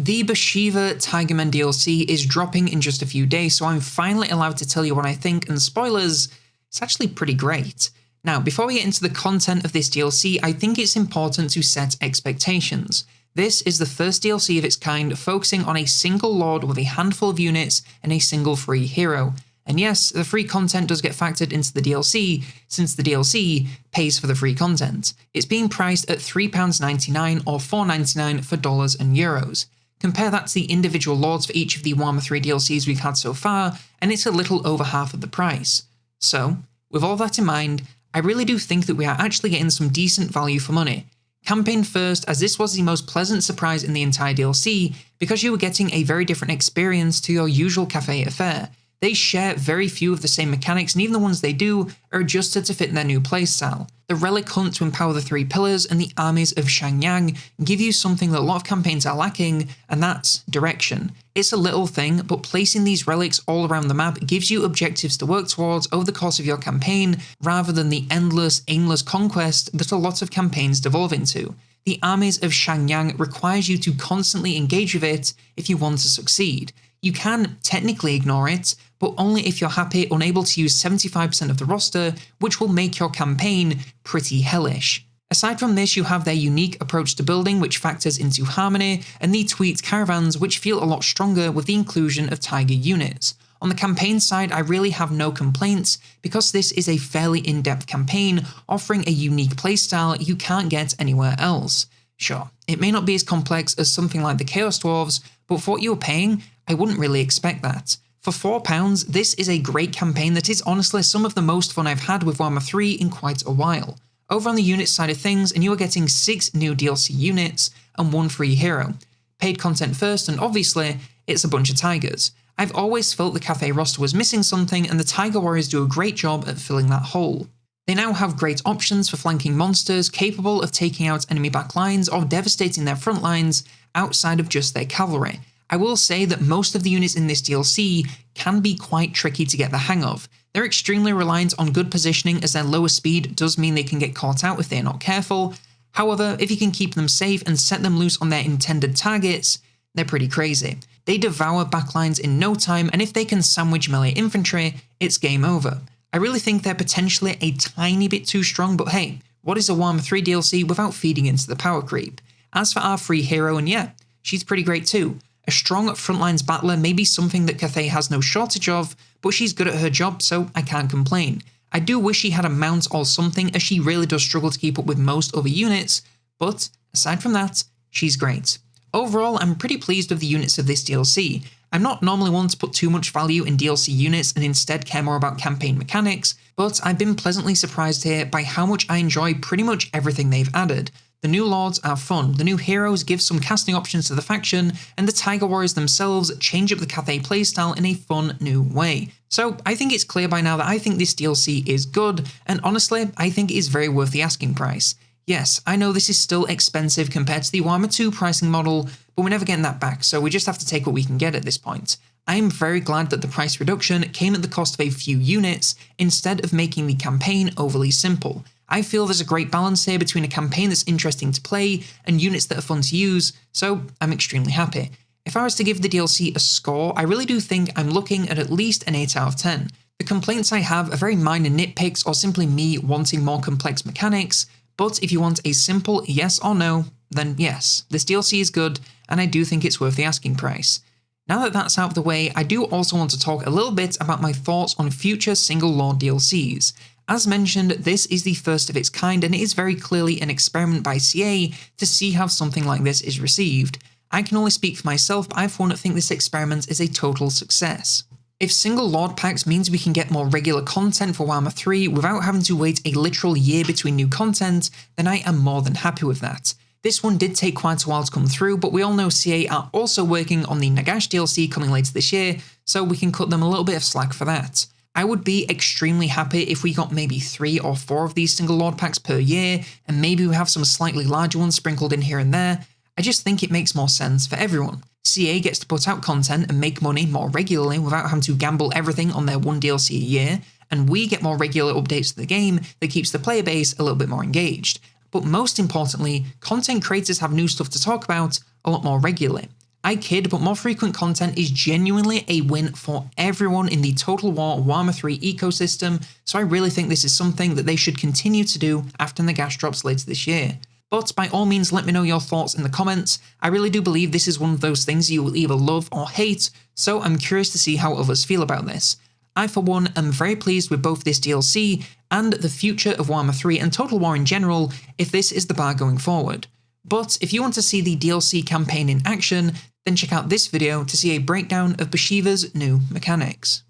The Bhashiva Tigermen DLC is dropping in just a few days, so I'm finally allowed to tell you what I think, and spoilers, it's actually pretty great. Now, before we get into the content of this DLC, I think it's important to set expectations. This is the first DLC of its kind, focusing on a single lord with a handful of units and a single free hero. And yes, the free content does get factored into the DLC, since the DLC pays for the free content. It's being priced at £3.99 or $4.99 for dollars and euros. Compare that to the individual lords for each of the Warhammer 3 DLCs we've had so far, and it's a little over half of the price. So, with all that in mind, I really do think that we are actually getting some decent value for money. Campaign first, as this was the most pleasant surprise in the entire DLC, because you were getting a very different experience to your usual cafe affair. They share very few of the same mechanics, and even the ones they do are adjusted to fit their new playstyle. The relic hunt to empower the 3 pillars and the armies of Shangyang give you something that a lot of campaigns are lacking, and that's direction. It's a little thing, but placing these relics all around the map gives you objectives to work towards over the course of your campaign, rather than the endless, aimless conquest that a lot of campaigns devolve into. The armies of Shangyang requires you to constantly engage with it if you want to succeed. You can technically ignore it, but only if you're happy unable to use 75% of the roster, which will make your campaign pretty hellish. Aside from this, you have their unique approach to building, which factors into harmony, and the tweaked caravans, which feel a lot stronger with the inclusion of tiger units. On the campaign side, I really have no complaints, because this is a fairly in-depth campaign, offering a unique playstyle you can't get anywhere else. Sure, it may not be as complex as something like the Chaos Dwarves, but for what you're paying, I wouldn't really expect that. For £4, this is a great campaign that is honestly some of the most fun I've had with Warhammer 3 in quite a while. Over on the unit side of things, and you are getting 6 new DLC units and 1 free hero. Paid content first, and obviously, it's a bunch of tigers. I've always felt the cafe roster was missing something, and the Tiger Warriors do a great job at filling that hole. They now have great options for flanking monsters capable of taking out enemy backlines or devastating their front lines outside of just their cavalry. I will say that most of the units in this DLC can be quite tricky to get the hang of. They're extremely reliant on good positioning, as their lower speed does mean they can get caught out if they're not careful. However, if you can keep them safe and set them loose on their intended targets, they're pretty crazy. They devour backlines in no time, and if they can sandwich melee infantry, it's game over. I really think they're potentially a tiny bit too strong, but hey, what is a Warhammer 3 DLC without feeding into the power creep? As for our free hero, and yeah, she's pretty great too. A strong frontlines battler may be something that Cathay has no shortage of, but she's good at her job, so I can't complain. I do wish she had a mount or something, as she really does struggle to keep up with most other units, but aside from that, she's great. Overall, I'm pretty pleased with the units of this DLC. I'm not normally one to put too much value in DLC units and instead care more about campaign mechanics, but I've been pleasantly surprised here by how much I enjoy pretty much everything they've added. The new lords are fun, the new heroes give some casting options to the faction, and the Tiger Warriors themselves change up the Cathay playstyle in a fun new way. So I think it's clear by now that I think this DLC is good, and honestly, I think it is very worth the asking price. Yes, I know this is still expensive compared to the Warhammer 2 pricing model, but we're never getting that back, so we just have to take what we can get at this point. I am very glad that the price reduction came at the cost of a few units, instead of making the campaign overly simple. I feel there's a great balance here between a campaign that's interesting to play and units that are fun to use, so I'm extremely happy. If I was to give the DLC a score, I really do think I'm looking at least an 8 out of 10. The complaints I have are very minor nitpicks or simply me wanting more complex mechanics, but if you want a simple yes or no, then yes, this DLC is good, and I do think it's worth the asking price. Now that that's out of the way, I do also want to talk a little bit about my thoughts on future single lord DLCs. As mentioned, this is the first of its kind, and it is very clearly an experiment by CA to see how something like this is received. I can only speak for myself, but I for one think this experiment is a total success. If single lord packs means we can get more regular content for Warhammer 3 without having to wait a literal year between new content, then I am more than happy with that. This one did take quite a while to come through, but we all know CA are also working on the Nagash DLC coming later this year, so we can cut them a little bit of slack for that. I would be extremely happy if we got maybe 3 or 4 of these single lord packs per year, and maybe we have some slightly larger ones sprinkled in here and there. I just think it makes more sense for everyone. CA gets to put out content and make money more regularly without having to gamble everything on their one DLC a year, and we get more regular updates to the game that keeps the player base a little bit more engaged. But most importantly, content creators have new stuff to talk about a lot more regularly. I kid, but more frequent content is genuinely a win for everyone in the Total War Warhammer 3 ecosystem, so I really think this is something that they should continue to do after the gas drops later this year. But by all means, let me know your thoughts in the comments. I really do believe this is one of those things you will either love or hate, so I'm curious to see how others feel about this. I, for one, am very pleased with both this DLC and the future of Warhammer 3 and Total War in general if this is the bar going forward. But if you want to see the DLC campaign in action, then check out this video to see a breakdown of Bhashiva's new mechanics.